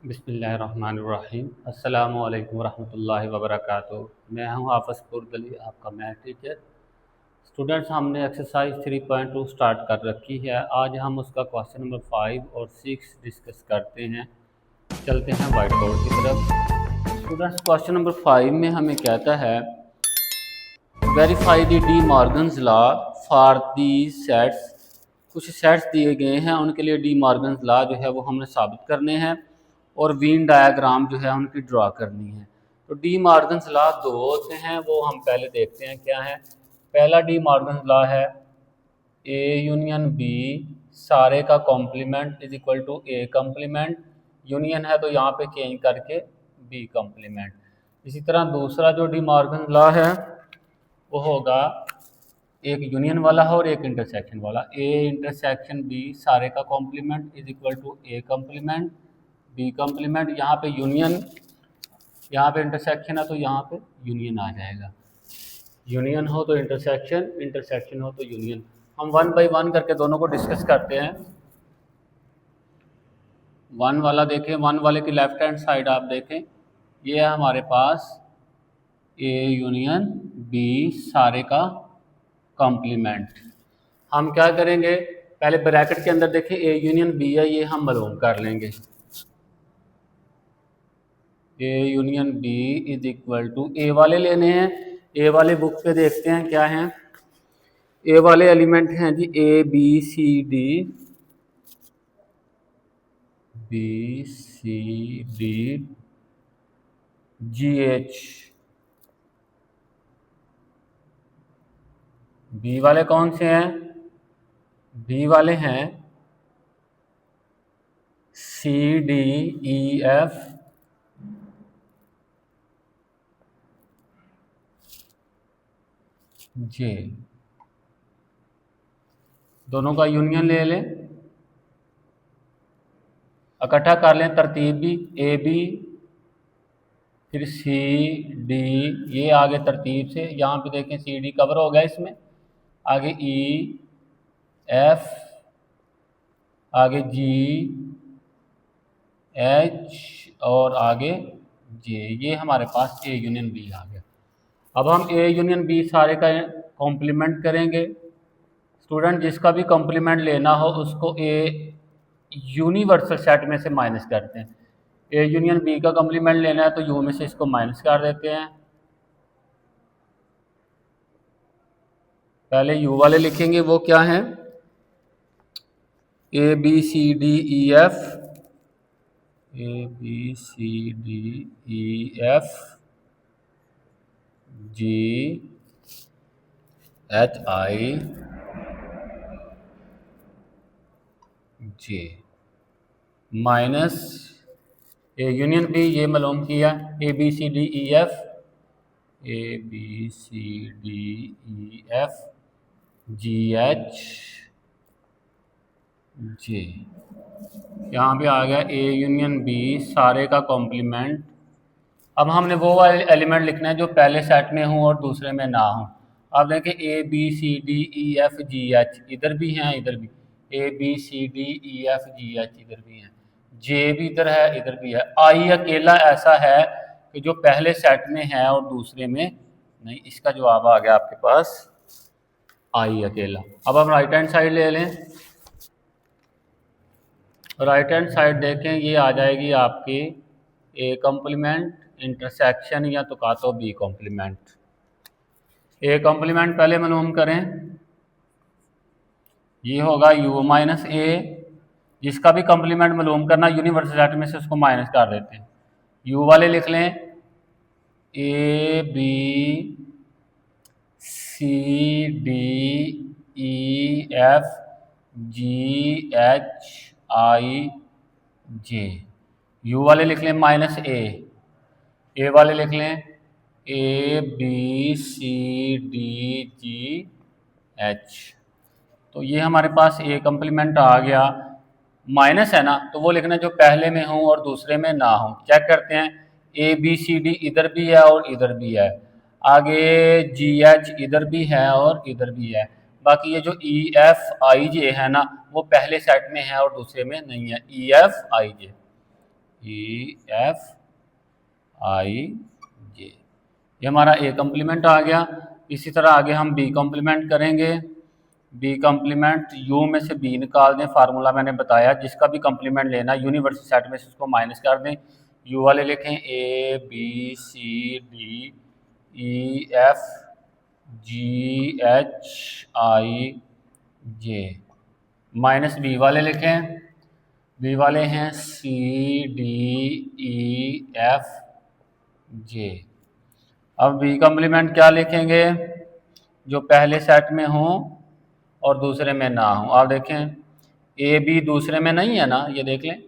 बिस्मिल्लाहिर्रहमानिर्रहीम। अस्सलामु अलैकुम वरहमतुल्लाहि वबरकातुहू। मैं हूं हाफ़िज़ पुरदली, आपका मैथ टीचर। स्टूडेंट्स, हमने एक्सरसाइज 3.2 स्टार्ट कर रखी है। आज हम उसका क्वेश्चन नंबर 5 और 6 डिस्कस करते हैं। चलते हैं वाइट बोर्ड की तरफ। स्टूडेंट्स, क्वेश्चन नंबर 5 में हमें कहता है verify the D Morgan's law for these sets. कुछ सेट्स दिए गए हैं, उनके लिए डी मॉर्गन्स लॉ जो है वो हमने साबित करने हैं और वेन डायग्राम जो है उनकी ड्रा करनी है। तो डी मॉर्गन्स लॉ दो होते हैं, वो हम पहले देखते हैं क्या है। पहला डी मॉर्गन्स लॉ है ए यूनियन बी सारे का complement is equal to A complement. Union है तो यहाँ पे चेंज करके बी कॉम्प्लीमेंट। इसी तरह दूसरा जो डी मॉर्गन्स लॉ है वो होगा एक यूनियन वाला है और एक इंटरसेक्शन वाला। ए इंटरसेक्शन बी सारे का complement is equal to A complement B complement. यहाँ पे यूनियन, यहाँ पे इंटरसेक्शन है तो यहाँ पे यूनियन आ जाएगा। यूनियन हो तो इंटरसेक्शन, इंटरसेक्शन हो तो यूनियन। हम वन बाय वन करके दोनों को डिस्कस करते हैं। वन वाला देखें, वन वाले की लेफ्ट हैंड साइड आप देखें, ये है हमारे पास ए यूनियन बी सारे का कॉम्प्लीमेंट। हम क्या करेंगे, पहले ब्रैकेट के अंदर देखें ए यूनियन बी है, ये हम मालूम कर लेंगे। A union B is equal to A वाले लेने हैं। ए वाले बुक पे देखते हैं क्या है। ए वाले एलिमेंट हैं जी A B C D, B C D G H. B वाले कौन से हैं? बी वाले हैं सी डी ई एफ जे। दोनों का यूनियन ले लें, इकट्ठा कर लें तरतीब भी। ए बी फिर सी डी, ये आगे तरतीब से यहाँ पे देखें सी डी कवर हो गया इसमें। आगे ई एफ, आगे जी एच और आगे जे। ये हमारे पास ए यूनियन बी आ गया। अब हम ए यूनियन बी सारे का कॉम्प्लीमेंट करेंगे। स्टूडेंट, जिसका भी कॉम्प्लीमेंट लेना हो उसको ए यूनिवर्सल सेट में से माइनस करते हैं। ए यूनियन बी का कॉम्प्लीमेंट लेना है तो यू में से इसको माइनस कर देते हैं। पहले यू वाले लिखेंगे, वो क्या है A B C D E F, A B C D E F G H I J minus A union B, ये मालूम किया A B C D E F, A B C D E F G H J. यहाँ पे आ गया ए union B सारे का complement. अब हमने वो वाले एलिमेंट लिखना है जो पहले सेट में हो और दूसरे में ना हो। अब देखें A B C D E F G H, इधर भी हैं इधर भी, A B C D E F G H इधर भी हैं, जे भी इधर है इधर भी है। आई अकेला ऐसा है कि जो पहले सेट में है और दूसरे में नहीं। इसका जवाब आ गया आपके पास आई अकेला। अब हम राइट हैंड साइड ले लें। राइट हैंड साइड देखें, ये आ जाएगी आपकी ए कॉम्प्लीमेंट इंटरसेक्शन या तो का तो बी कॉम्प्लीमेंट। ए कॉम्प्लीमेंट पहले मालूम करें, ये होगा यू माइनस ए। जिसका भी कॉम्प्लीमेंट मालूम करना यूनिवर्सल सेट में से उसको माइनस कर देते हैं। यू वाले लिख लें A B C D E F G H I J. U वाले लिख लें माइनस ए वाले लिख लें A B C D G H. तो ये हमारे पास ए कॉम्प्लीमेंट आ गया। माइनस है ना, तो वो लिखना जो पहले में हो और दूसरे में ना हो। चेक करते हैं, ए बी सी डी इधर भी है और इधर भी है, आगे जी एच इधर भी है और इधर भी है। बाकी ये जो ई एफ आई जे है ना, वो पहले सेट में है और दूसरे में नहीं है। ई F I J, E F I J, ये हमारा ए कम्प्लीमेंट आ गया। इसी तरह आगे हम बी कम्प्लीमेंट करेंगे। बी कम्प्लीमेंट यू में से बी निकाल दें, फार्मूला मैंने बताया, जिसका भी कम्प्लीमेंट लेना यूनिवर्सल सेट में से उसको माइनस कर दें। यू वाले लिखें A B C D E F G H I J, minus B वाले लिखें, बी वाले हैं सी डी ई एफ जे। अब बी कम्प्लीमेंट क्या लिखेंगे, जो पहले सेट में हो और दूसरे में ना हो। आप देखें ए बी दूसरे में नहीं है ना, ये देख लें,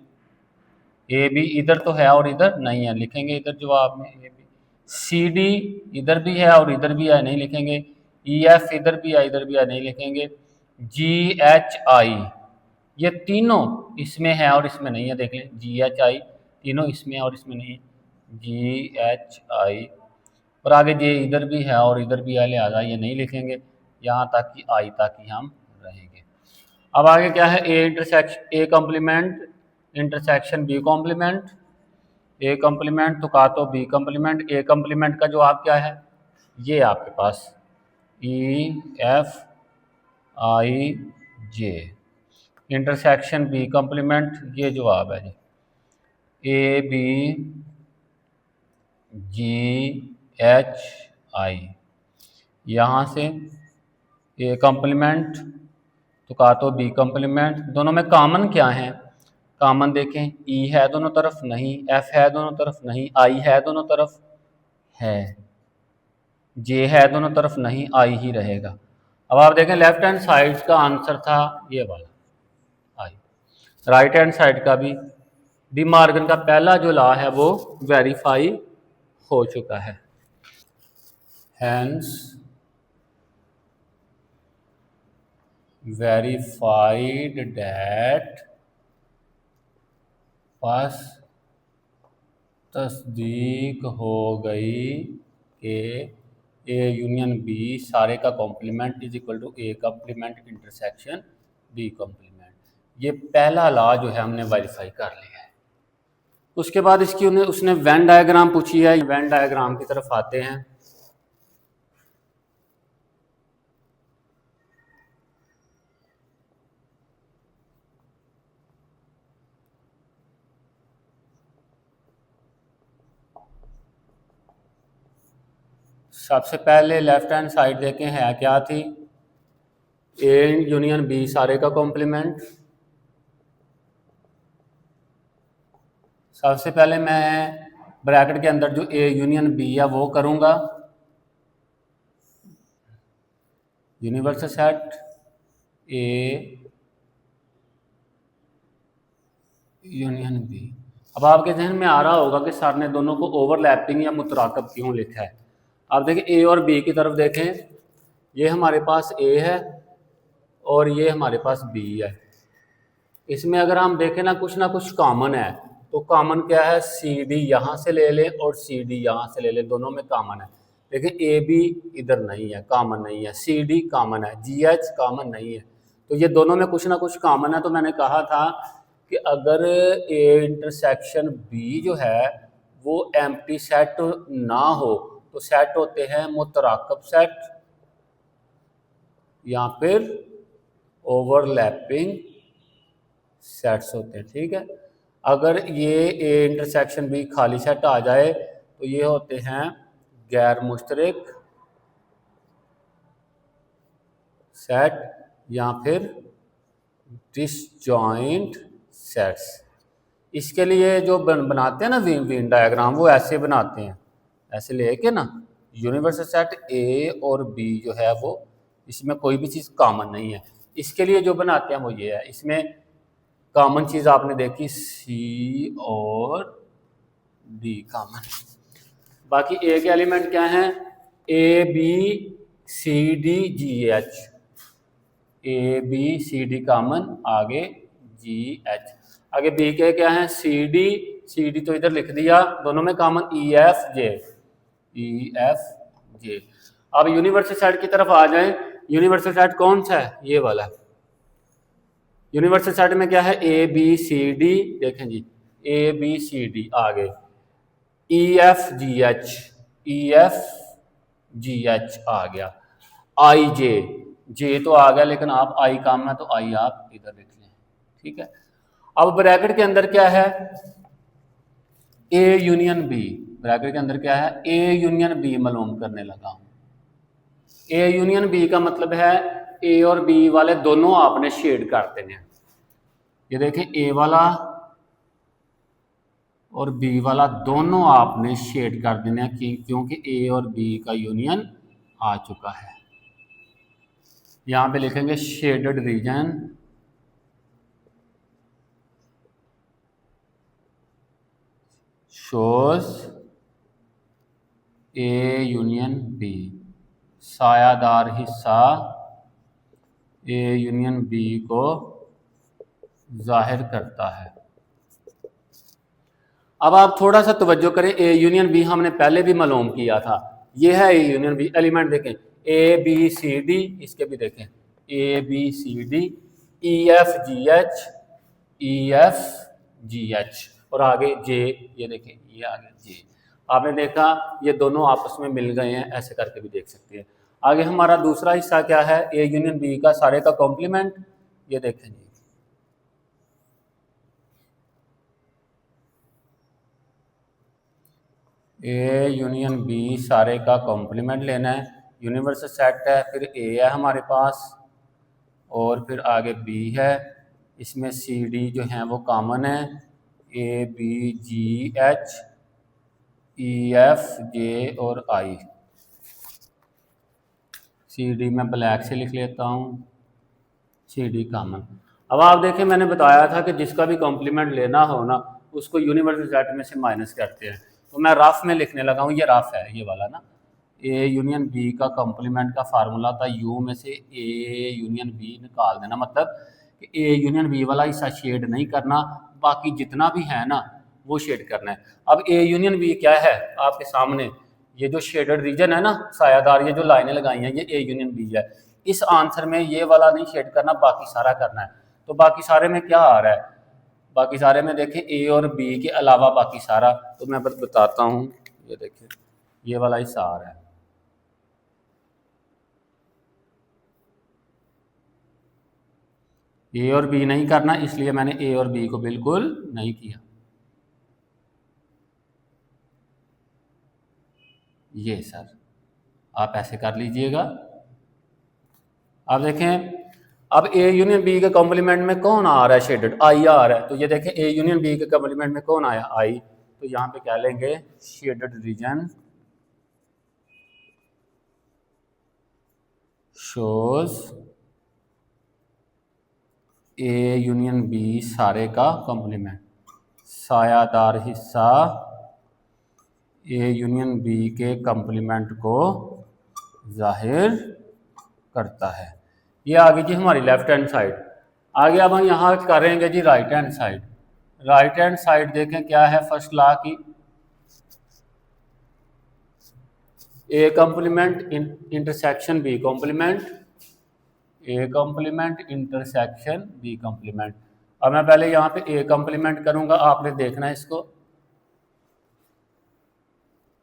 ए बी इधर तो है और इधर नहीं है, लिखेंगे इधर जवाब में ए बी। सी डी इधर भी है और इधर भी है, नहीं लिखेंगे। ई एफ इधर भी है इधर भी है, नहीं लिखेंगे। जी एच आई ये तीनों इसमें है और इसमें नहीं है, देख लें जी एच आई तीनों इसमें है और इसमें नहीं है, जी एच आई। और आगे जे इधर भी है और इधर भी है, लिहाजा ये नहीं लिखेंगे, यहाँ तक कि आई तक ही हम रहेंगे। अब आगे क्या है, A intersection A complement intersection B complement, A complement तो का तो बी कम्प्लीमेंट। ए कम्प्लीमेंट का जवाब क्या है, ये आपके पास E F I J. Intersection B complement ये जवाब है जी, ए बी जी एच आई। यहाँ से ए कम्प्लीमेंट तो का तो बी कम्प्लीमेंट, दोनों में कॉमन क्या है, कॉमन देखें ई है दोनों तरफ नहीं, एफ है दोनों तरफ नहीं, आई है दोनों तरफ है, जे है दोनों तरफ नहीं, आई ही रहेगा। अब आप देखें लेफ्ट हैंड साइड का आंसर था ये वाला आई, राइट हैंड साइड का भी डी मॉर्गन का पहला जो लॉ है वो वेरीफाई हो चुका है। हैंस verified that पास तस्दीक हो गई कि ए यूनियन बी सारे का complement is equal to A complement intersection B complement. ये पहला लॉ जो है हमने वेरीफाई कर लिया है। उसके बाद इसकी उसने वेन डायग्राम पूछी है, वेन डायग्राम की तरफ आते हैं। सबसे पहले लेफ्ट हैंड साइड देखें है क्या थी, ए यूनियन बी सारे का कॉम्प्लीमेंट। सबसे पहले मैं ब्रैकेट के अंदर जो ए यूनियन बी है वो करूंगा, universal set A union B. अब आपके जहन में आ रहा होगा कि सर ने दोनों को ओवरलैपिंग या मुतराकब क्यों लिखा है। आप देखें ए और बी की तरफ देखें, ये हमारे पास ए है और ये हमारे पास बी है। इसमें अगर हम देखें ना कुछ कॉमन है, तो कॉमन क्या है, सी डी यहाँ से ले लें और सी डी यहाँ से ले लें, दोनों में कॉमन है। लेकिन ए बी इधर नहीं है, कॉमन नहीं है, सी डी कॉमन है, जी एच कॉमन नहीं है, तो ये दोनों में कुछ ना कुछ कॉमन है। तो मैंने कहा था कि अगर ए इंटरसेक्शन बी जो है वो एम्प्टी सेट ना हो तो सेट होते हैं मुतराकब सेट या फिर ओवरलैपिंग सेट्स होते हैं, ठीक है। अगर ये ए इंटरसेक्शन बी खाली सेट आ जाए तो ये होते हैं गैर मुश्तरक सेट या फिर डिसजॉइंट सेट्स। इसके लिए जो बनाते हैं ना वेन डायग्राम, वो ऐसे बनाते हैं, ऐसे लेके ना यूनिवर्सल सेट ए और बी जो है वो इसमें कोई भी चीज़ कॉमन नहीं है। इसके लिए जो बनाते हैं वो ये है, इसमें कॉमन चीज़ आपने देखी सी और डी कॉमन, बाकी ए के एलिमेंट क्या हैं, A B C D G H, A B C D common, आगे जी एच। आगे बी के क्या है, सी डी तो इधर लिख दिया, दोनों में कॉमन ई एफ जे, ई एफ जे। अब यूनिवर्सल सेट की तरफ आ जाएं, यूनिवर्सल सेट कौन सा है, ये वाला। यूनिवर्सल सेट में क्या है, ए बी सी डी, देखें जी ABCD आ गए, EFGH, EFGH आ गया, IJ, जे तो आ गया लेकिन आप आई काम है तो आई आप इधर लिख लें, ठीक है। अब ब्रैकेट के अंदर क्या है, A यूनियन B, ब्रैकेट के अंदर क्या है, A यूनियन B मालूम करने लगा हूं। A यूनियन B का मतलब है A और B वाले दोनों आपने शेड कर देने हैं। ये देखें A वाला और B वाला दोनों आपने शेड कर देने हैं क्योंकि A और B का यूनियन आ चुका है। यहां पे लिखेंगे shaded region shows A union B, सायादार हिस्सा A यूनियन B को जाहिर करता है। अब आप थोड़ा सा तवज्जो करें, A यूनियन B हमने पहले भी मालूम किया था, ये है A यूनियन B, एलिमेंट देखें ABCD, इसके भी देखें ABCD, EFGH, EFGH और आगे J, ये देखें ये आगे J, आपने देखा ये दोनों आपस में मिल गए हैं, ऐसे करके भी देख सकते हैं। आगे हमारा दूसरा हिस्सा क्या है, A यूनियन B का सारे का कॉम्प्लीमेंट, ये देखें जी, A यूनियन B सारे का कॉम्प्लीमेंट लेना है, यूनिवर्सल सेट है, फिर A है हमारे पास और फिर आगे B है, इसमें CD जो हैं वो कॉमन है, ABGH, EFJ और I, CD मैं ब्लैक से लिख लेता हूँ, CD कॉमन। अब आप देखें मैंने बताया था कि जिसका भी कॉम्प्लीमेंट लेना हो ना उसको यूनिवर्सल सेट में से माइनस करते हैं, तो मैं रफ में लिखने लगा हूँ, ये रफ है ये वाला ना, A यूनियन B का कॉम्प्लीमेंट का फार्मूला था U में से A यूनियन B निकाल देना, मतलब कि A यूनियन B वाला हिस्सा शेड नहीं करना, बाकी जितना भी है ना वो शेड करना है। अब A यूनियन B क्या है आपके सामने, ये जो शेडेड रीजन है ना, सायादार ये जो लाइनें लगाई हैं ये A यूनियन B है। इस आंसर में ये वाला नहीं शेड करना, बाकी सारा करना है। तो बाकी सारे में क्या आ रहा है, बाकी सारे में देखें A और B के अलावा बाकी सारा, तो मैं बताता हूँ, ये देखें ये वाला हिस्सा आ रहा है, A और B नहीं करना, इसलिए मैंने A और B को बिल्कुल नहीं किया। ये सर आप ऐसे कर लीजिएगा। अब देखें अब A यूनियन B के कॉम्प्लीमेंट में कौन आ रहा है शेडेड, I आ रहा है, तो ये देखें A यूनियन B के कॉम्प्लीमेंट में कौन आया, I, तो यहाँ पे क्या लेंगे shaded region shows A union B सारे का कॉम्प्लीमेंट, सायादार हिस्सा A यूनियन B के कॉम्प्लीमेंट को जाहिर करता है। ये आ गई जी हमारी लेफ्ट हैंड साइड। आगे अब हम यहाँ करेंगे जी right hand side. Right hand side देखें क्या है फर्स्ट लॉ की, A complement intersection B complement, A complement intersection B complement. अब मैं पहले यहाँ पे A कॉम्प्लीमेंट करूँगा, आपने देखना है इसको,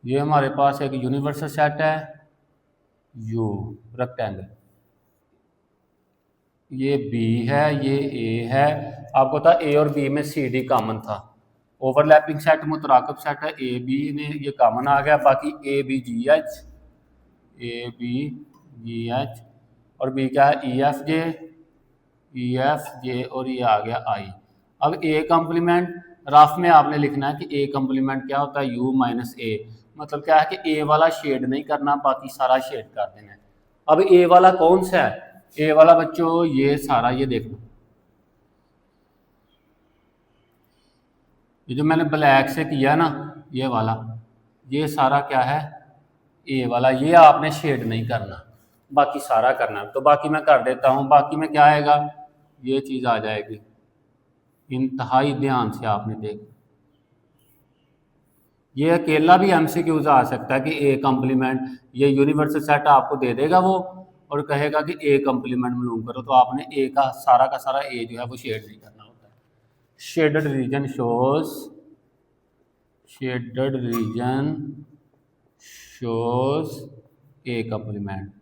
ये हमारे पास एक यूनिवर्सल सेट है U रेक्टेंगल, ये B है, ये A है, आपको पता A और B में CD कॉमन था, ओवरलैपिंग सेट मुतराकब सेट है, A B ने ये कॉमन आ गया, बाकी ABGH, ABGH और B क्या है EFJ, EFJ और ये आ गया I। अब A कॉम्प्लीमेंट रफ में आपने लिखना है कि A कॉम्प्लीमेंट क्या होता है U माइनस A, मतलब क्या है कि A वाला शेड नहीं करना, बाकी सारा शेड कर देना है। अब A वाला कौन सा है, A वाला बच्चों ये सारा, ये देखना ये जो मैंने ब्लैक से किया ना ये वाला, ये सारा क्या है A वाला, ये आपने शेड नहीं करना, बाकी सारा करना। तो बाकी मैं कर देता हूँ, बाकी में क्या आएगा, ये चीज़ आ जाएगी, इंतहाई ध्यान से आपने देख, ये अकेला भी MCQs आ सकता है कि A कॉम्प्लीमेंट, ये यूनिवर्सल सेट आपको दे देगा वो और कहेगा कि A कॉम्प्लीमेंट मालूम करो, तो आपने A का सारा A जो है वो शेड नहीं करना होता है। Shaded region shows A complement,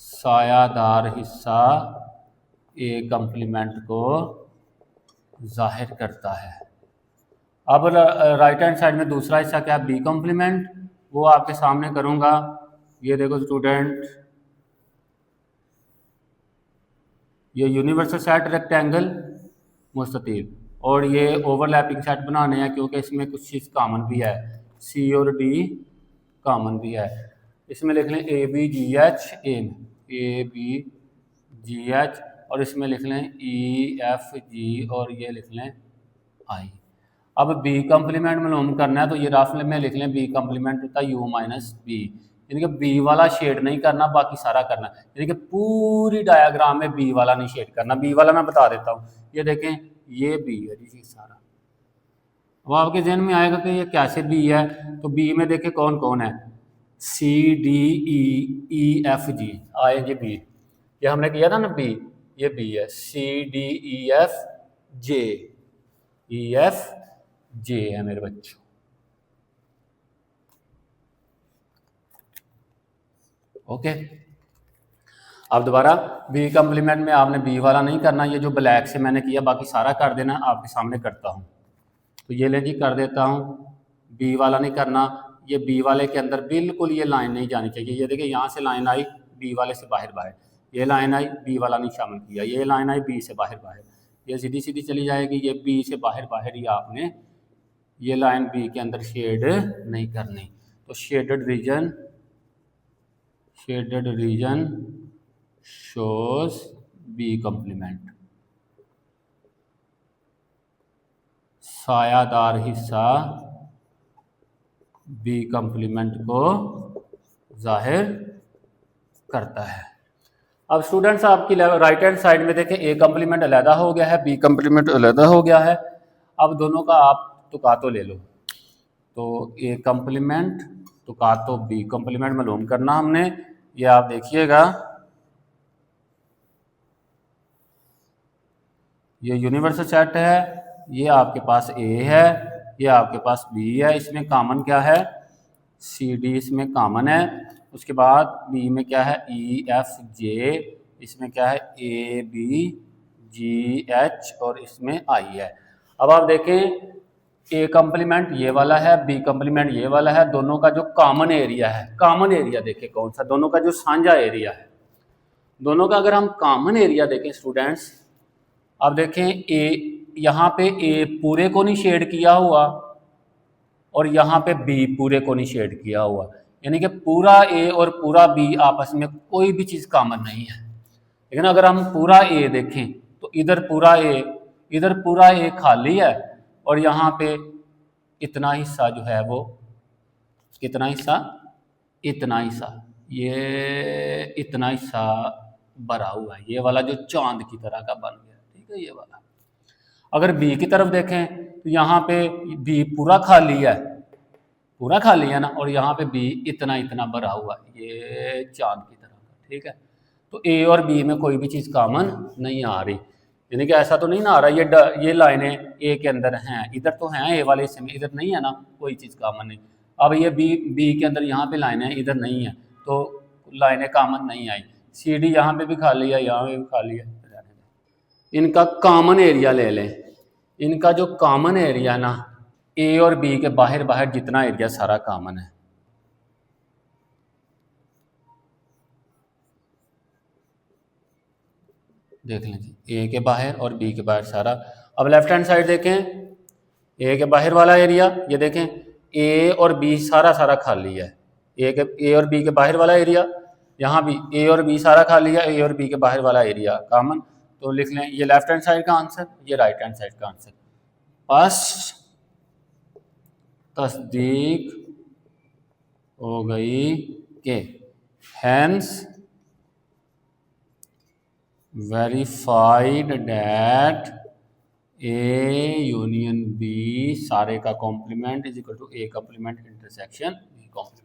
सायादार हिस्सा ए कंप्लीमेंट को जाहिर करता है। अब राइट हैंड साइड में दूसरा हिस्सा क्या है, बी कंप्लीमेंट, वो आपके सामने करूंगा। ये देखो स्टूडेंट, ये यूनिवर्सल सेट रेक्टेंगल मुस्ततील, और ये ओवरलैपिंग सेट बनाने हैं क्योंकि इसमें कुछ चीज़ कॉमन भी है, सी और डी कॉमन भी है। इसमें लिख लें A B G H, A B G H, और इसमें लिख लें ई एफ जी, और ये लिख लें आई। अब बी कंप्लीमेंट मालूम करना है तो ये राफले में लिख लें बी कंप्लीमेंट होता है यू माइनस बी, यानी कि बी वाला शेड नहीं करना, बाकी सारा करना, यानी कि पूरी डायग्राम में बी वाला नहीं शेड करना। बी वाला मैं बता देता हूँ, ये देखें ये बी है जी सारा। अब आपके जहन में आएगा कि ये कैसे बी है, तो बी में देखें कौन कौन है, सी डी ई एफ जी आए जी बी, ये हमने किया था ना बी, ये बी है, सी डी ई एफ जे, ई एफ जे है मेरे बच्चों। ओके, अब दोबारा बी कंप्लीमेंट में आपने बी वाला नहीं करना, ये जो ब्लैक से मैंने किया बाकी सारा कर देना, आपके सामने करता हूँ। तो ये ले जी कर देता हूँ, बी वाला नहीं करना, ये बी वाले के अंदर बिल्कुल ये लाइन नहीं जानी चाहिए। ये देखिए यहाँ से लाइन आई बी वाले से बाहर बाहर, ये लाइन आई बी वाला नहीं शामिल किया, ये लाइन आई बी से बाहर बाहर, ये सीधी सीधी चली जाएगी, ये बी से बाहर बाहर ही आपने ये लाइन बी के अंदर शेड नहीं करनी। तो shaded region shows B complement, सायादार हिस्सा बी कंप्लीमेंट को जाहिर करता है। अब स्टूडेंट्स आपकी राइट हैंड साइड में देखें ए कंप्लीमेंट अलहदा हो गया है, बी कंप्लीमेंट अलहदा हो गया है। अब दोनों का आप तुकातो ले लो, तो ए कंप्लीमेंट तुकातो बी कंप्लीमेंट मालूम करना हमने। ये आप देखिएगा, ये यूनिवर्सल सेट है, ये आपके पास ए है, ये आपके पास बी है, इसमें कॉमन क्या है, सी डी इसमें कॉमन है। उसके बाद बी में क्या है, ई एफ जे, इसमें क्या है, ए बी जी एच, और इसमें आई है। अब आप देखें ए कंप्लीमेंट ये वाला है, बी कंप्लीमेंट ये वाला है, दोनों का जो कॉमन एरिया है, कॉमन एरिया देखें कौन सा, दोनों का जो साझा एरिया है, दोनों का अगर हम कॉमन एरिया देखें स्टूडेंट्स, अब देखें ए, यहाँ पे ए पूरे को नहीं शेड किया हुआ, और यहाँ पे बी पूरे को नहीं शेड किया हुआ, यानी कि पूरा ए और पूरा बी आपस में कोई भी चीज़ कॉमन नहीं है। लेकिन अगर हम पूरा ए देखें तो इधर पूरा ए खाली है, और यहाँ पे इतना हिस्सा जो है वो, इतना हिस्सा ये इतना हिस्सा भरा हुआ है, ये वाला जो चांद की तरह का बन गया, ठीक है ये वाला। अगर बी की तरफ देखें तो यहाँ पे बी पूरा खाली है ना, और यहाँ पे बी इतना भरा हुआ है, ये चांद की तरह का, ठीक है। तो ए और बी में कोई भी चीज़ कॉमन नहीं आ रही, यानी कि ऐसा तो नहीं ना आ रहा ये लाइनें ए के अंदर हैं, इधर तो हैं ए वाले हिस्से में, इधर नहीं है ना, कोई चीज़ कॉमन नहीं। अब ये बी के अंदर यहाँ पे लाइनें इधर नहीं है, तो लाइनें कॉमन नहीं आई। सी डी यहाँ पे भी खाली है, यहाँ पे भी खाली है। इनका कॉमन एरिया ले लें, इनका जो कॉमन एरिया ना, ए और बी के बाहर बाहर जितना एरिया सारा कॉमन है। देख लें जी, ए के बाहर और बी के बाहर सारा। अब लेफ्ट हैंड साइड देखें, ए के बाहर वाला एरिया, ये देखें ए और बी सारा खाली है, ए और बी के बाहर वाला एरिया, यहाँ भी ए और बी सारा खाली है, ए और बी के बाहर वाला एरिया कॉमन। तो लिख लें ये लेफ्ट हैंड साइड का आंसर, ये राइट हैंड साइड का आंसर। बस तस्दीक हो गई कि hence verified that A union B सारे का complement is equal to A complement intersection B complement.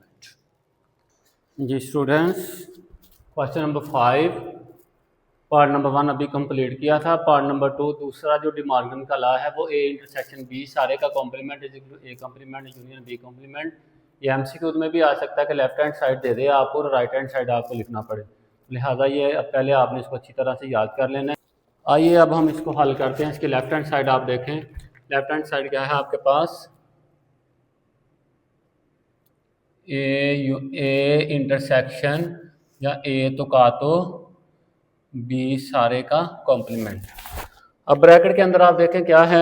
जी students, question number 5, part number 1 अभी कंप्लीट किया था। पार्ट नंबर 2 दूसरा जो डी मॉर्गन का लॉ है वो ए इंटरसेक्शन बी सारे का complement is equal to A complement union B complement. ये एमसीक्यू में भी आ सकता है कि लेफ्ट हैंड साइड दे दे आपको और राइट हैंड साइड आपको लिखना पड़े, लिहाजा ये पहले आपने इसको अच्छी तरह से याद कर लेना है। आइए अब हम इसको हल करते हैं। इसकी लेफ्ट हैंड साइड आप देखें, लेफ्ट हैंड साइड क्या है आपके पास, ए इंटरसेक्शन या ए तो का तो बी सारे का कॉम्प्लीमेंट। अब ब्रैकेट के अंदर आप देखें क्या है,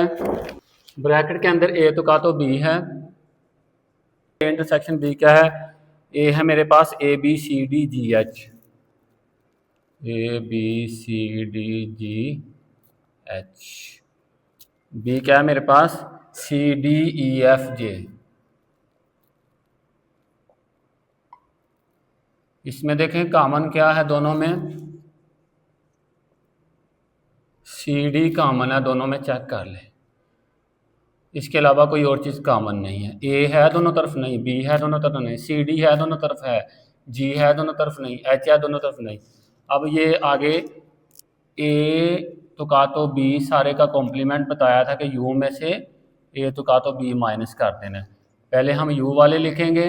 ब्रैकेट के अंदर ए तो का तो बी है, ए इंटरसेक्शन बी क्या है, ए है मेरे पास A B C D G H, A B C D G H, B क्या है मेरे पास सी डी ई एफ जे। इसमें देखें कॉमन क्या है दोनों में, सी डी कॉमन है दोनों में, चेक कर लें। इसके अलावा कोई और चीज़ कॉमन नहीं है। ए है दोनों तरफ नहीं, बी है दोनों तरफ नहीं, सी डी है दोनों तरफ है, जी है दोनों तरफ नहीं, एच है दोनों तरफ नहीं। अब ये आगे ए तो का तो बी सारे का कॉम्प्लीमेंट बताया था कि यू में से ए तो का तो बी माइनस कर देना है। पहले हम यू वाले लिखेंगे,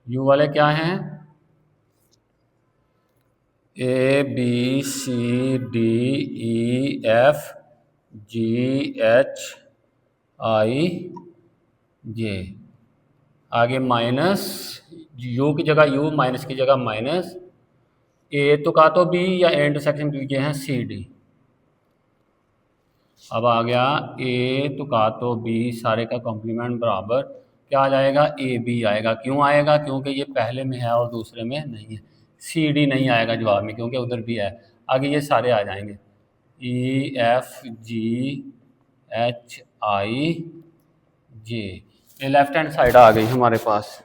यू वाले क्या हैं, A B C D E F G H I J, आगे माइनस यू की जगह यू, माइनस की जगह माइनस, ए तो का तो बी या ए इंटरसेक्शन बी ये हैं सी डी। अब आ गया ए तो का तो बी सारे का कॉम्प्लीमेंट बराबर क्या आ जाएगा, ए बी आएगा। क्यों आएगा, क्योंकि ये पहले में है और दूसरे में नहीं है। सी डी नहीं आएगा जवाब में क्योंकि उधर भी है। आगे ये सारे आ जाएंगे, ई F G H I J. ये लेफ्ट हैंड साइड आ गई हमारे पास।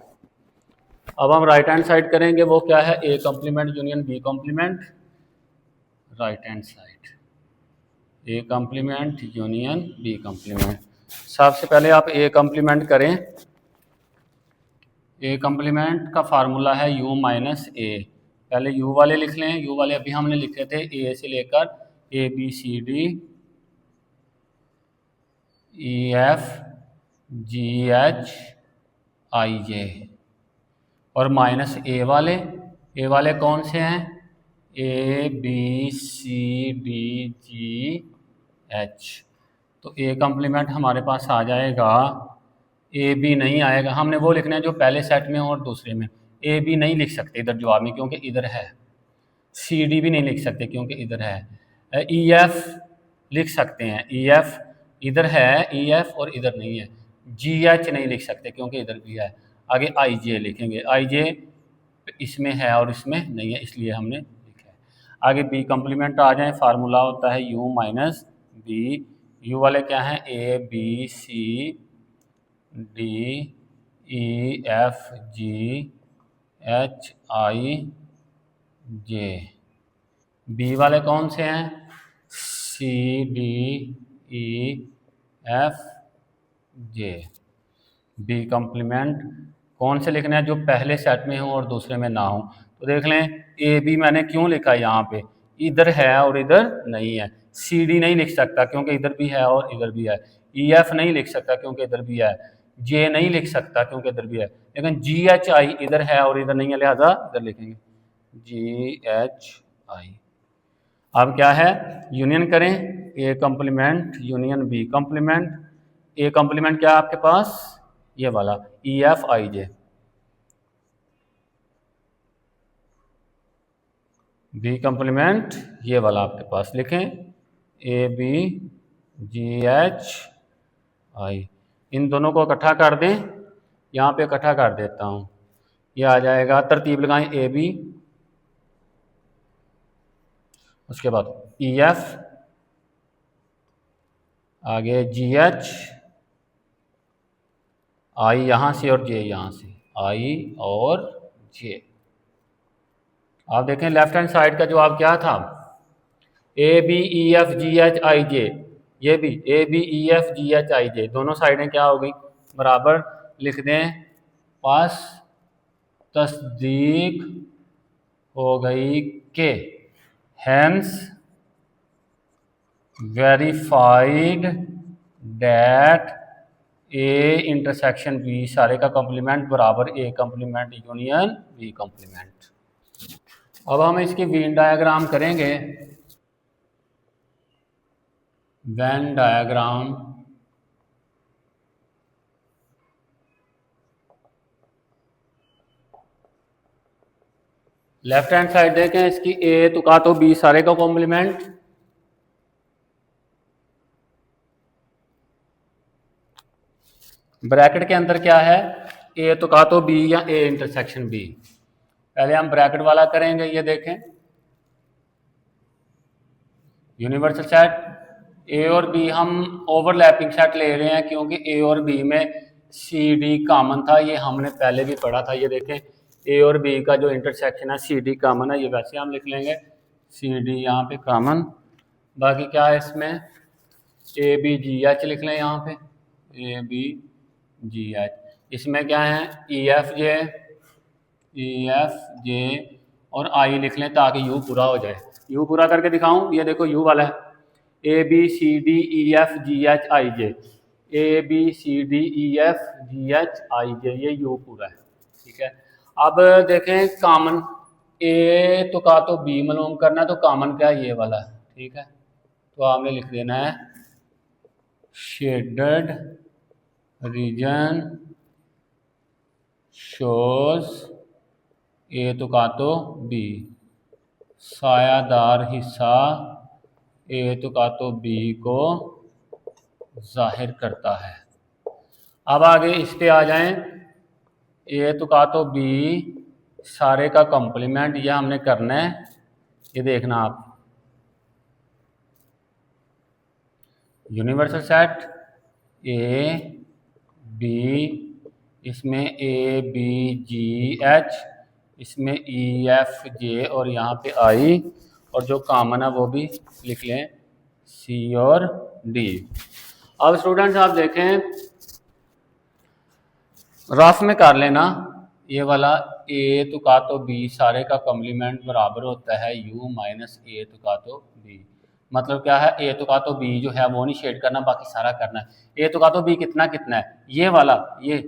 अब हम राइट हैंड साइड करेंगे, वो क्या है, A complement union B complement. Right hand side A complement union B complement. सबसे पहले आप ए कॉम्प्लीमेंट करें। ए कॉम्प्लीमेंट का फार्मूला है यू माइनस ए। पहले यू वाले लिख लें, यू वाले अभी हमने लिखे थे ए से लेकर A B C D E F G H I J, और माइनस ए वाले कौन से हैं, A B C D G H. तो ए कॉम्प्लीमेंट हमारे पास आ जाएगा, ए बी नहीं आएगा, हमने वो लिखना है जो पहले सेट में और दूसरे में। ए बी नहीं लिख सकते इधर जवाब में क्योंकि इधर है, सी डी भी नहीं लिख सकते क्योंकि इधर है। ई एफ लिख सकते हैं, ई एफ इधर है, ई एफ और इधर नहीं है। जी एच नहीं लिख सकते क्योंकि इधर भी है। आगे आई जे लिखेंगे, आई जे इसमें है और इसमें नहीं है इसलिए हमने लिखा है। आगे बी कॉम्प्लीमेंट आ जाए, फार्मूला होता है यू माइनस बी। यू वाले क्या हैं, A B C D E F G H I J. B वाले कौन से हैं, C D E F J. B complement कौन से लिखना है, जो पहले सेट में हो और दूसरे में ना हो। तो देख लें ए बी मैंने क्यों लिखा यहाँ पे, इधर है और इधर नहीं है। सी डी नहीं लिख सकता क्योंकि इधर भी है और इधर भी है। ई एफ नहीं लिख सकता क्योंकि इधर भी है। जे नहीं लिख सकता क्योंकि इधर भी है। लेकिन जी एच आई इधर है और इधर नहीं है, लिहाजा इधर लिखेंगे जी एच आई। अब क्या है, यूनियन करें, A complement union B complement. A complement क्या है आपके पास, ये वाला E F I J. B complement ये वाला आपके पास लिखें, ए बी जी एच आई। इन दोनों को इकट्ठा कर दें, यहाँ पे इकट्ठा कर देता हूँ, ये आ जाएगा, तरतीब लगाएं, ए बी, उसके बाद ई एफ, आगे जी एच, आई यहाँ से और जे यहाँ से, आई और जे। आप देखें लेफ्ट हैंड साइड का जवाब क्या था, A B E F G H I J. ये भी A B E F G H I J, दोनों साइडें क्या हो गई, बराबर। लिख दें, पास तस्दीक हो गई के hence verified that A intersection B सारे का कॉम्प्लीमेंट बराबर A complement union B complement. अब हम इसकी वेन डायग्राम करेंगे। Venn diagram left hand side देखें इसकी ए तो का तो बी सारे का कॉम्प्लीमेंट, ब्रैकेट के अंदर क्या है ए तो का तो बी या ए इंटरसेक्शन बी। पहले हम ब्रैकेट वाला करेंगे। ये देखें यूनिवर्सल सेट ए और बी हम ओवरलैपिंग सेट ले रहे हैं क्योंकि ए और बी में सी डी कॉमन था, ये हमने पहले भी पढ़ा था। ये देखें ए और बी का जो इंटरसेक्शन है सी डी कॉमन है, ये वैसे हम लिख लेंगे सी डी यहाँ पे कॉमन। बाकी क्या है इसमें ए बी जी एच लिख लें यहाँ पे ए बी जी एच। इसमें क्या है ई एफ जे और आई लिख लें ताकि यू पूरा हो जाए। यू पूरा करके दिखाऊं, ये देखो यू वाला है A B C D E F G H I J, A B C D E F G H I J, ये यू पूरा है। ठीक है, अब देखें कॉमन ए तो का तो बी मालूम करना है, तो कॉमन क्या है ये वाला है। ठीक है, तो आपने लिख देना है शेडेड रीजन शोज ए तो का तो बी, सायादार हिस्सा ए तो का तो बी को जाहिर करता है। अब आगे इस पे आ जाएं, ए तो का तो बी सारे का कॉम्प्लीमेंट, यह हमने करना है। ये देखना आप यूनिवर्सल सेट ए बी, इसमें ए बी जी एच, इसमें ई एफ जे और यहाँ पे आई, और जो कॉमन है वो भी लिख लें सी और डी। अब स्टूडेंट्स आप देखें रफ में कर लेना ये वाला ए तो का तो बी सारे का कॉम्प्लीमेंट बराबर होता है यू माइनस ए तो का तो बी। मतलब क्या है ए तो का तो बी जो है वो नहीं शेड करना, बाकी सारा करना है। ए तो का तो बी कितना कितना है ये वाला, ये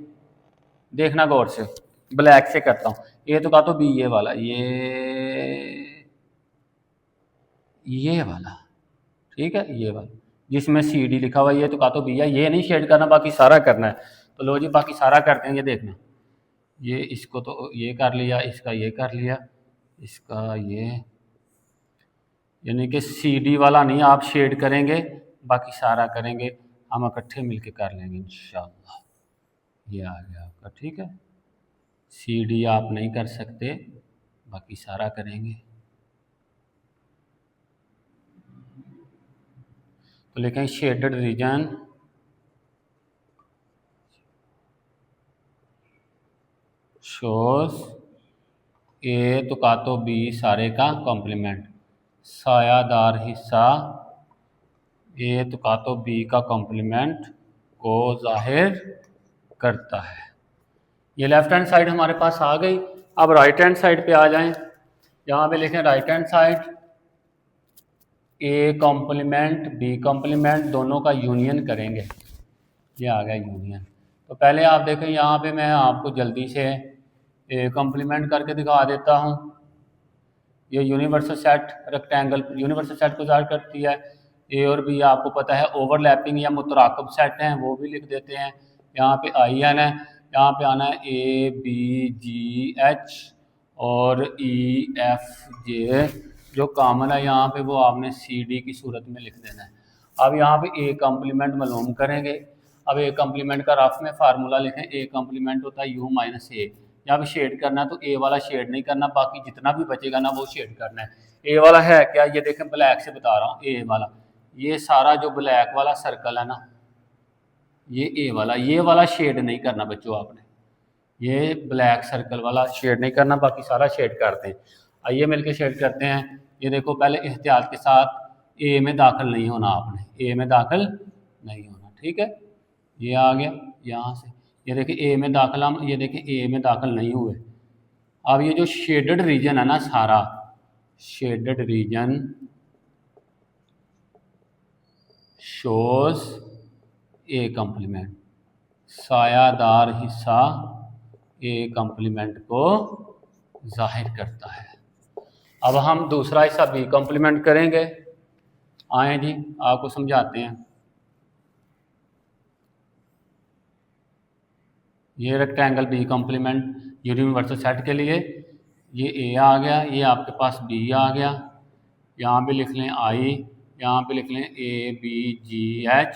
देखना गौर से, ब्लैक से करता हूँ। ए तो का तो बी ये वाला, ये वाला, ठीक है, ये वाला जिसमें सी डी लिखा हुआ है, ये तो का तो बी है, ये नहीं शेड करना, बाकी सारा करना है। तो लो जी बाकी सारा करते हैं। ये देखना, ये इसको तो ये कर लिया, इसका ये कर लिया, इसका ये, यानी कि सी डी वाला नहीं आप शेड करेंगे, बाकी सारा करेंगे। हम इकट्ठे मिलके कर लेंगे इंशाल्लाह। ये आ गया आपका, ठीक है। सी डी आप नहीं कर सकते, बाकी सारा करेंगे। तो लिखें शेडेड रीजन शोज ए तो का तो बी सारे का कॉम्प्लीमेंट, सायादार हिस्सा ए तो का तो बी का कॉम्प्लीमेंट को जाहिर करता है। ये लेफ्ट हैंड साइड हमारे पास आ गई। अब राइट हैंड साइड पे आ जाएं, यहाँ पे लिखें right hand side A complement B complement दोनों का यूनियन करेंगे। ये आ गया यूनियन। तो पहले आप देखें यहाँ पे मैं आपको जल्दी से ए कॉम्प्लीमेंट करके दिखा देता हूँ। ये universal set rectangle universal set को ज़ाहिर करती है। ए और बी आपको पता है ओवरलैपिंग या मुतराकब सेट हैं, वो भी लिख देते हैं। यहाँ पे आई एन है, यहाँ पे आना है ए बी जी एच और ई एफ जे, जो कॉमन है यहाँ पे वो आपने सी डी की सूरत में लिख देना है। अब यहाँ पे ए कॉम्प्लीमेंट मालूम करेंगे। अब ए कॉम्प्लीमेंट का रफ में फार्मूला लिखें, ए कॉम्प्लीमेंट होता है यू माइनस ए। यहाँ पे शेड करना है तो ए वाला शेड नहीं करना, बाकी जितना भी बचेगा ना वो शेड करना है। ए वाला है क्या, ये देखें ब्लैक से बता रहा हूँ, ए वाला ये सारा जो ब्लैक वाला सर्कल है ना, ये ए वाला, ये वाला शेड नहीं करना बच्चों आपने, ये ब्लैक सर्कल वाला शेड नहीं करना, बाकी सारा शेड करते हैं। आइए मिलके शेड करते हैं। ये देखो पहले एहतियात के साथ ए में दाखिल नहीं होना आपने, ए में दाखिल नहीं होना, ठीक है। ये आ गया यहाँ से, ये देखिए ए में दाखिल, हम ये देखिए ए में दाखिल नहीं हुए। अब ये जो शेडेड रीजन है ना, सारा shaded region shows A complement, सायादार हिस्सा ए कंप्लीमेंट को जाहिर करता है। अब हम दूसरा हिस्सा बी कंप्लीमेंट करेंगे। आए जी, आपको समझाते हैं। ये rectangle B complement universal set के लिए ये ए आ गया, ये आपके पास बी आ गया, यहाँ पे लिख लें आई, यहाँ पे लिख लें ए बी जी एच,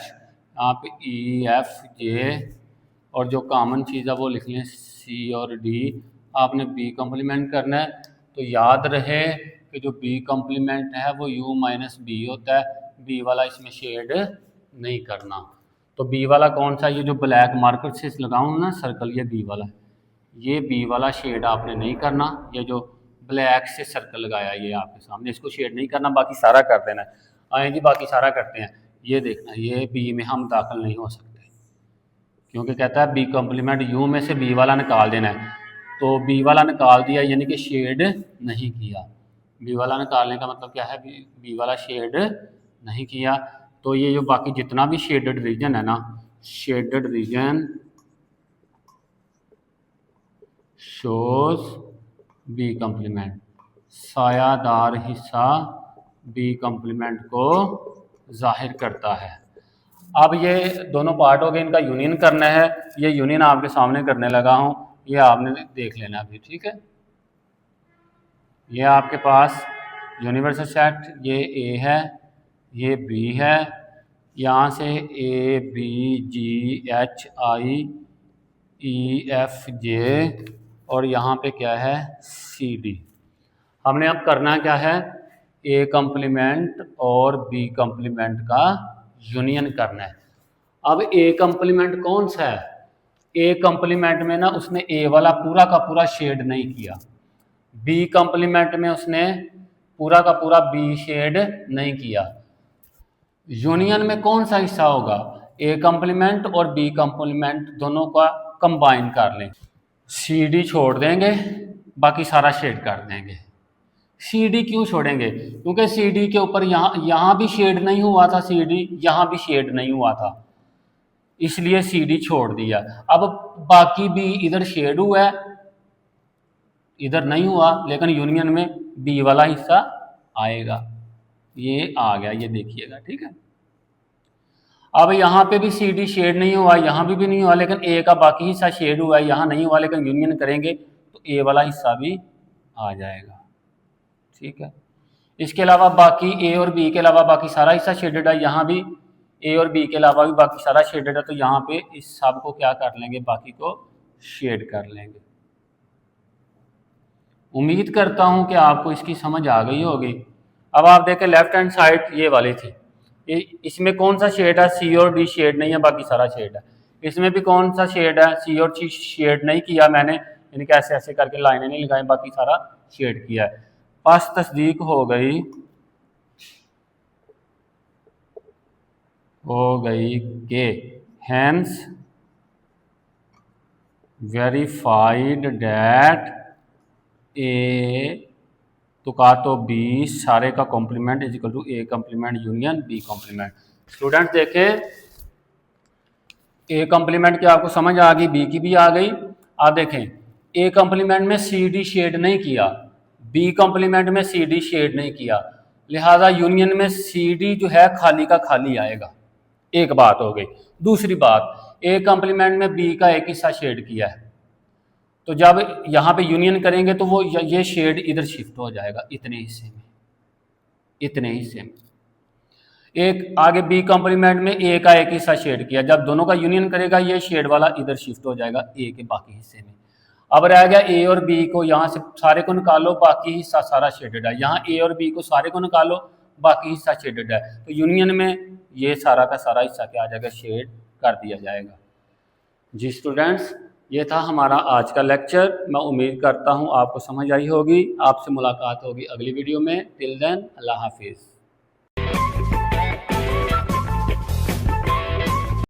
यहाँ पे ई एफ जे, और जो कॉमन चीज़ है वो लिख लें सी और डी। आपने बी कंप्लीमेंट करना है, तो याद रहे कि जो बी कंप्लीमेंट है वो u माइनस बी होता है, बी वाला इसमें शेड नहीं करना। तो बी वाला कौन सा, ये जो ब्लैक मार्कर से लगाऊँ ना सर्कल, ये बी वाला है, ये बी वाला शेड आपने नहीं करना। ये जो ब्लैक से सर्कल लगाया ये आपके सामने, इसको शेड नहीं करना, बाकी सारा कर देना है। आए जी, बाकी सारा करते हैं। ये देखना, ये बी में हम दाखिल नहीं हो सकते क्योंकि कहता है बी कंप्लीमेंट यू में से बी वाला निकाल देना है। तो बी वाला निकाल दिया यानी कि शेड नहीं किया। बी वाला निकालने का मतलब क्या है, बी वाला शेड नहीं किया। तो ये जो बाकी जितना भी शेडेड रीजन है ना, shaded region shows B complement, सायादार हिस्सा बी कंप्लीमेंट को जाहिर करता है। अब ये दोनों पार्ट हो गए, इनका यूनियन करना है। ये यूनियन आपके सामने करने लगा हूँ, ये आपने देख लेना अभी, ठीक है। ये आपके पास यूनिवर्सल सेट, ये ए है, ये बी है, यहाँ से A B G H I E F J, और यहाँ पे क्या है सी डी। हमने अब करना क्या है, ए कंप्लीमेंट और बी कंप्लीमेंट का यूनियन करना है। अब ए कंप्लीमेंट कौन सा है, ए कंप्लीमेंट में ना उसने ए वाला पूरा का पूरा शेड नहीं किया, बी कंप्लीमेंट में उसने पूरा का पूरा बी शेड नहीं किया। यूनियन में कौन सा हिस्सा होगा, ए कंप्लीमेंट और बी कंप्लीमेंट दोनों का कंबाइन कर लें। सी डी छोड़ देंगे, बाकी सारा शेड कर देंगे। सी डी क्यों छोड़ेंगे, क्योंकि सी डी के ऊपर यहाँ भी शेड नहीं हुआ था, सी डी यहाँ भी शेड नहीं हुआ था, इसलिए सी डी छोड़ दिया। अब बाकी भी इधर शेड हुआ है, इधर नहीं हुआ, लेकिन यूनियन में बी वाला हिस्सा आएगा। ये आ गया, ये देखिएगा, ठीक है। अब यहाँ पे भी सी डी शेड नहीं हुआ, यहाँ भी नहीं हुआ, लेकिन ए का बाकी हिस्सा शेड हुआ है, यहाँ नहीं हुआ, लेकिन यूनियन करेंगे तो ए वाला हिस्सा भी आ जाएगा, ठीक है। इसके अलावा बाकी ए और बी के अलावा बाकी सारा हिस्सा शेडेड है, यहाँ भी ए और बी के अलावा भी बाकी सारा शेडेड है, तो यहाँ पे इस सब को क्या कर लेंगे, बाकी को शेड कर लेंगे। उम्मीद करता हूँ कि आपको इसकी समझ आ गई होगी। अब आप देखें लेफ्ट हैंड साइड ये वाली थी, इसमें कौन सा शेड है, सी और डी शेड नहीं है, बाकी सारा शेड है। इसमें भी कौन सा शेड है, सी और सी शेड नहीं किया मैंने, यानी कि ऐसे ऐसे करके लाइनें नहीं लगाई, बाकी सारा शेड किया है। पास तस्दीक हो गई कि हैंस वेरीफाइड डैट ए तो का तो बी सारे का complement is equal to A complement union B complement. Students देखें, ए कॉम्प्लीमेंट की आपको समझ आ गई, बी की भी आ गई। आप देखें ए कॉम्प्लीमेंट में सी डी शेड नहीं किया, बी कॉम्प्लीमेंट में सी डी शेड नहीं किया, लिहाजा यूनियन में सी डी जो है खाली का खाली आएगा। एक बात हो गई। दूसरी बात, ए कॉम्प्लीमेंट में बी का एक हिस्सा शेड किया है, तो जब यहाँ पे यूनियन करेंगे तो वो ये शेड इधर शिफ्ट हो जाएगा, इतने हिस्से में, इतने हिस्से में। एक आगे बी कॉम्प्लीमेंट में ए का एक हिस्सा शेड किया, जब दोनों का यूनियन करेगा ये शेड वाला इधर शिफ्ट हो जाएगा ए के बाकी हिस्से में। अब रह गया ए और बी को, यहाँ से सारे को निकालो, बाकी हिस्सा सारा शेडेड है। यहाँ ए और बी को सारे को निकालो, बाकी हिस्सा शेडेड है, तो यूनियन में ये सारा का सारा हिस्सा क्या आ जाएगा, शेड कर दिया जाएगा। जी स्टूडेंट्स, ये था हमारा आज का लेक्चर। मैं उम्मीद करता हूँ आपको समझ आई होगी। आपसे मुलाकात होगी अगली वीडियो में। टिल देन, अल्लाह हाफिज़।